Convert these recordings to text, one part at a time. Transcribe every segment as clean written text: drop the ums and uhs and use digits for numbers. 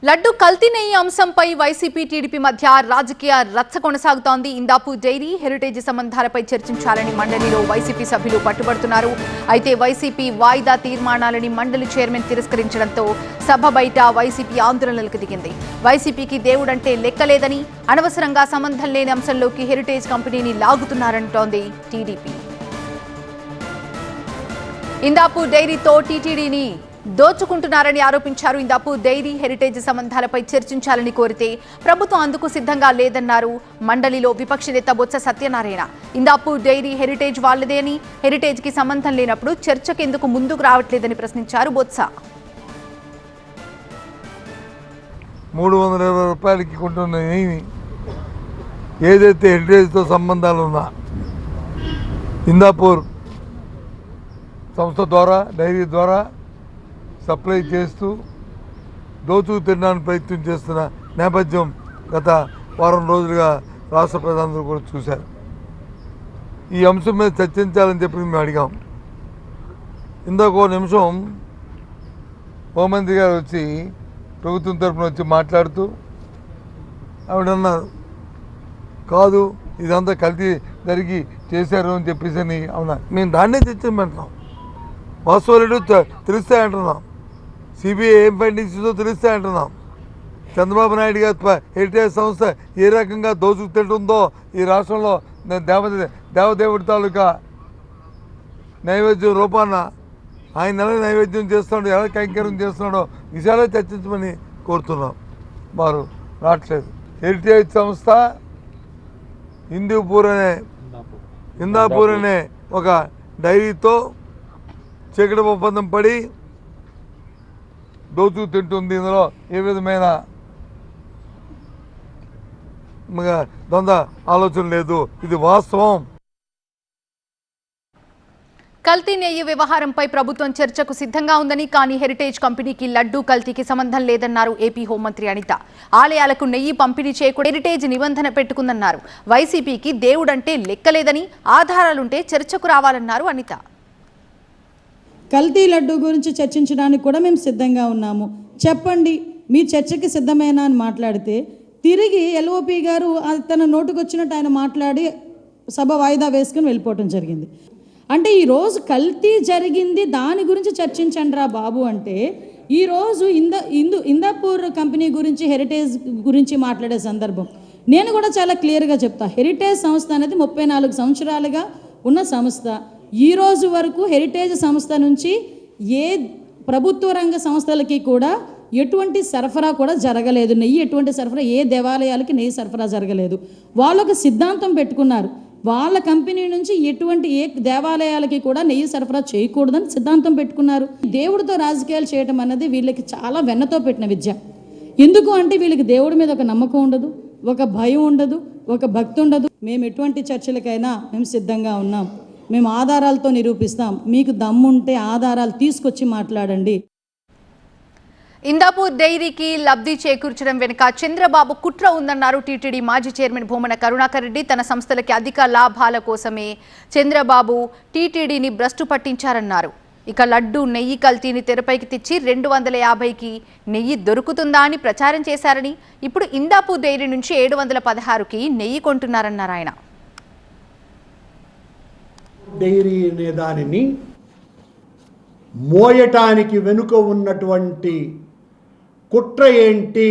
లడ్డు కల్తీ నెయ్యి అంశంపై వైసీపీ టీడీపీ మధ్య రాజకీయ రచ్చ కొనసాగుతోంది. ఇందాపూర్ డైరీ హెరిటేజ్ సంబంధాలపై చర్చించాలని మండలిలో వైసీపీ సభ్యులు పట్టుబడుతున్నారు. అయితే వైసీపీ వాయిదా తీర్మానాలని మండలి చైర్మన్ తిరస్కరించడంతో సభ బయట వైసీపీ ఆందోళనలకు దిగింది. వైసీపీకి దేవుడంటే లెక్కలేదని, అనవసరంగా సంబంధం లేని అంశంలోకి హెరిటేజ్ కంపెనీని లాగుతున్నారంటోంది టీడీపీ. ఇందాపూర్ డైరీతో టీటీడీని దోచుకుంటున్నారని ఆరోపించారు. ఇందాపూర్ డైరీ హెరిటేజ్ సంబంధాలపై చర్చించాలని కోరితే ప్రభుత్వం అందుకు సిద్ధంగా లేదన్నారు మండలిలో విపక్ష నేత బొత్స సత్యనారాయణ. ఇందాపూర్ డైరీ హెరిటేజ్ వాళ్ళదే అని, హెరిటేజ్ కి సంబంధం లేనప్పుడు చర్చకు ఎందుకు ముందుకు రావట్లేదని ప్రశ్నించారు బొత్స. 320 రూపాయలకి కొంటున్న నెయ్యిని ఏదైతే హెరిటేజ్తో సంబంధాలు ఉన్నా ఇందాపూర్ సంస్థ ద్వారా డైరీ ద్వారా సప్లై చేస్తూ దోచుకు తినడానికి ప్రయత్నం చేస్తున్న నేపథ్యం గత వారం రోజులుగా రాష్ట్ర ప్రజలందరూ కూడా చూశారు. ఈ అంశం మీద చర్చించాలని చెప్పి మేము అడిగాం. ఇందాక నిమిషం హోంమంత్రి గారు వచ్చి ప్రభుత్వం తరఫున వచ్చి మాట్లాడుతూ ఆవిడన్నారు, కాదు ఇదంతా కల్తీ జరిగి చేశారు అని చెప్పేసి అని అవునా, మేము దాన్నే చర్చించమంటున్నాం. వాస్తవాలు తెలుస్తాయంటున్నాం. సిబిఐ ఏం ఫైండింగ్స్ తెలుస్తాయంటున్నాం. చంద్రబాబు నాయుడు గారు హెరిటేజ్ సంస్థ ఏ రకంగా దోచుకు తింటుందో ఈ రాష్ట్రంలో దేవదేవుడి తాలూకా నైవేద్యం రూపాన ఆయన నెల నైవేద్యం చేస్తున్నాడు, ఎలా కైంకర్యం చేస్తున్నాడో విషయాలే చర్చించమని కోరుతున్నాం. వారు రావట్లేదు. హెరిటేజ్ సంస్థ ఇందాపూర్ అనే ఒక డైరీతో చీకటి ఒప్పందం పడి దోచుకు తింటుంది. ఇందులో ఏ విధమైన ద్వంద్వ ఆలోచన లేదు, ఇది వాస్తవం. కల్తీ నెయ్యి వ్యవహారంపై ప్రభుత్వం చర్చకు సిద్ధంగా ఉందని, కానీ హెరిటేజ్ కంపెనీకి లడ్డూ కల్తీకి సంబంధం లేదన్నారు ఏపీ హోంమంత్రి అనిత. ఆలయాలకు నెయ్యి పంపిణీ చేయకుండా హెరిటేజ్ నిబంధన పెట్టుకుందన్నారు. వైసీపీకి దేవుడంటే లెక్కలేదని, ఆధారాలుంటే చర్చకు రావాలన్నారు అనిత. కల్తీ లడ్డు గురించి చర్చించడానికి కూడా మేము సిద్ధంగా ఉన్నాము, చెప్పండి మీ చర్చకి సిద్ధమేనా అని మాట్లాడితే తిరిగి ఎల్ఓపి గారు తన నోటుకొచ్చినట్టు ఆయన మాట్లాడి సభ వాయిదా వేసుకుని వెళ్ళిపోవటం జరిగింది. అంటే ఈరోజు కల్తీ జరిగింది దాని గురించి చర్చించండి రా బాబు అంటే, ఈరోజు ఇందాపూర్ కంపెనీ గురించి హెరిటేజ్ గురించి మాట్లాడే సందర్భం నేను కూడా చాలా క్లియర్గా చెప్తా. హెరిటేజ్ సంస్థ అనేది 34 సంవత్సరాలుగా ఉన్న సంస్థ. ఈ రోజు వరకు హెరిటేజ్ సంస్థ నుంచి ఏ ప్రభుత్వ రంగ సంస్థలకి కూడా ఎటువంటి సరఫరా కూడా జరగలేదు. నెయ్యి ఎటువంటి సరఫరా, ఏ దేవాలయాలకి నెయ్యి సరఫరా జరగలేదు. వాళ్ళు ఒక సిద్ధాంతం పెట్టుకున్నారు, వాళ్ళ కంపెనీ నుంచి ఏ దేవాలయాలకి కూడా నెయ్యి సరఫరా చేయకూడదని సిద్ధాంతం పెట్టుకున్నారు. దేవుడితో రాజకీయాలు చేయడం అన్నది వీళ్ళకి చాలా వెన్నతో పెట్టిన విద్య. ఎందుకు అంటే వీళ్ళకి దేవుడి మీద ఒక నమ్మకం ఉండదు, ఒక భయం ఉండదు, ఒక భక్తి ఉండదు. మేము ఎటువంటి చర్చలకైనా మేము సిద్ధంగా ఉన్నాం, మేము ఆధారాలతో నిరూపిస్తాం. మీకు దమ్ముంటే ఆధారాలు తీసుకొచ్చి మాట్లాడండి. ఇందాపూర్ డైరీకి లబ్ధి చేకూర్చడం వెనుక చంద్రబాబు కుట్ర ఉందన్నారు టీటీడీ మాజీ చైర్మన్ భూమన కరుణాకర్ రెడ్డి. తన సంస్థలకి అధిక లాభాల కోసమే చంద్రబాబు టీటీడీని భ్రష్టు పట్టించారన్నారు. ఇక లడ్డు నెయ్యి కల్తీని తెరపైకి తెచ్చి 250కి నెయ్యి దొరుకుతుందా అని ప్రచారం చేశారని, ఇప్పుడు ఇందాపూర్ డైరీ నుంచి 716కి నెయ్యి కొంటున్నారన్నారు ఆయన. డైరీ అనే దానిని మోయటానికి వెనుక ఉన్నటువంటి కుట్ర ఏంటి?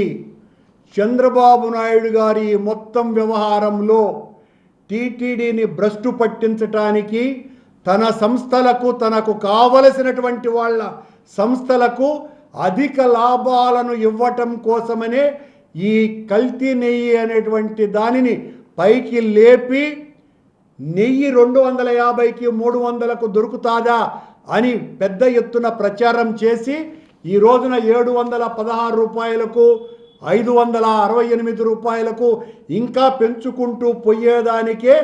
చంద్రబాబు నాయుడు గారి మొత్తం వ్యవహారంలో టీటీడీని భ్రష్టు పట్టించటానికి, తన సంస్థలకు, తనకు కావలసినటువంటి వాళ్ళ సంస్థలకు అధిక లాభాలను ఇవ్వటం కోసమనే ఈ కల్తీ నెయ్యి అనేటువంటి దానిని పైకి లేపి నెయ్యి 250కి 300కు దొరుకుతాదా అని పెద్ద ఎత్తున ప్రచారం చేసి ఈ రోజున 716 రూపాయలకు 568 రూపాయలకు ఇంకా పెంచుకుంటూ పోయేదానికే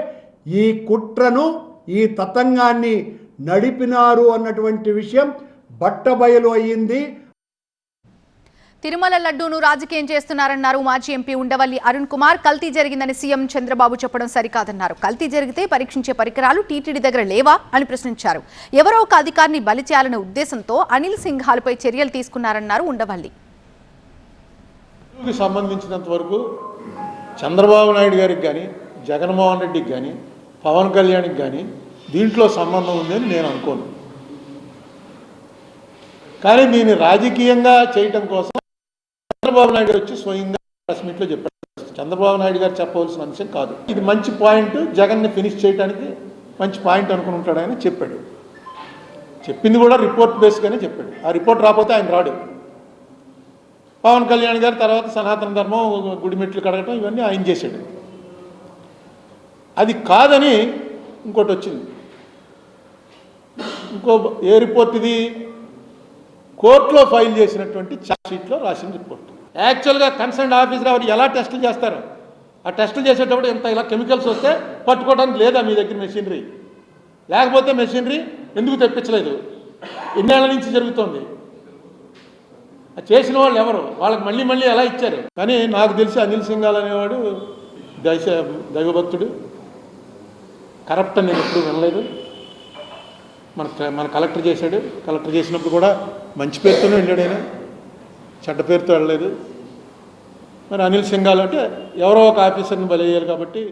ఈ కుట్రను, ఈ తతంగాన్ని నడిపినారు అన్నటువంటి విషయం బట్టబయలు అయ్యింది. తిరుమల లడ్డూను రాజకీయం చేస్తున్నారన్నారు మాజీ ఎంపీ ఉండవల్లి అరుణ్ కుమార్. కల్తీ జరిగిందని సీఎం చంద్రబాబు చెప్పడం సరికాదన్నారు. కల్తీ జరిగితే పరీక్షించే పరికరాలు టీటీడీ దగ్గర లేవా అని ప్రశ్నించారు. ఎవరో ఒక అధికారిని బలి చేయాలనే ఉద్దేశంతో అనిల్ సింఘాల్పై చర్యలు తీసుకున్నారన్నారు ఉండవల్లి. కి సంబంధించినంత వరకు చంద్రబాబు నాయుడు గారికి కానీ జగన్మోహన్ రెడ్డికి కానీ పవన్ కళ్యాణ్కి కానీ దీంట్లో సంబంధం ఉందని నేను అనుకోను. కానీ దీన్ని రాజకీయంగా చేయటం కోసం చంద్రబాబు నాయుడు గారు వచ్చి స్వయంగా ప్రెస్ మీట్లో చెప్పారు. చంద్రబాబు నాయుడు గారు చెప్పవలసిన అంశం కాదు ఇది. మంచి పాయింట్, జగన్ని ఫినిష్ చేయడానికి మంచి పాయింట్ అనుకుని ఉంటాడు ఆయన. చెప్పాడు, చెప్పింది కూడా రిపోర్ట్ బేస్గానే చెప్పాడు. ఆ రిపోర్ట్ రాకపోతే ఆయన రాడు. పవన్ కళ్యాణ్ గారు తర్వాత సనాతన ధర్మం, గుడిమెట్లు కడగటం ఇవన్నీ ఆయన చేశాడు. అది కాదని ఇంకోటి వచ్చింది. ఏ రిపోర్ట్ ఇది? కోర్టులో ఫైల్ చేసినటువంటి ఛార్జ్ షీట్లో రాసిన రిపోర్ట్. యాక్చువల్గా కన్సర్న్ ఆఫీసర్ ఎవరు ఎలా టెస్టులు చేస్తారు? ఆ టెస్టులు చేసేటప్పుడు ఎంత ఇలా కెమికల్స్ వస్తే పట్టుకోవడానికి లేదా మీ దగ్గర మెషినరీ? లేకపోతే మెషినరీ ఎందుకు తెప్పించలేదు? ఎన్నేళ్ల నుంచి జరుగుతోంది? చేసిన వాళ్ళు ఎవరు? వాళ్ళకి మళ్ళీ మళ్ళీ ఎలా ఇచ్చారు? కానీ నాకు తెలిసి అనిల్ సింఘాల్ అనేవాడు దైవభక్తుడు. కరప్ట్ అని నేను ఎప్పుడు వినలేదు. మన కలెక్టర్ చేశాడు. కలెక్టర్ చేసినప్పుడు కూడా మంచి పేరుతోనే వెళ్ళాడు ఆయన, చెడ్డ పేరుతో వెళ్ళలేదు. మరి అనిల్ సింఘాల్ అంటే ఎవరో ఒక ఆఫీసర్ని బలి చేయాలి కాబట్టి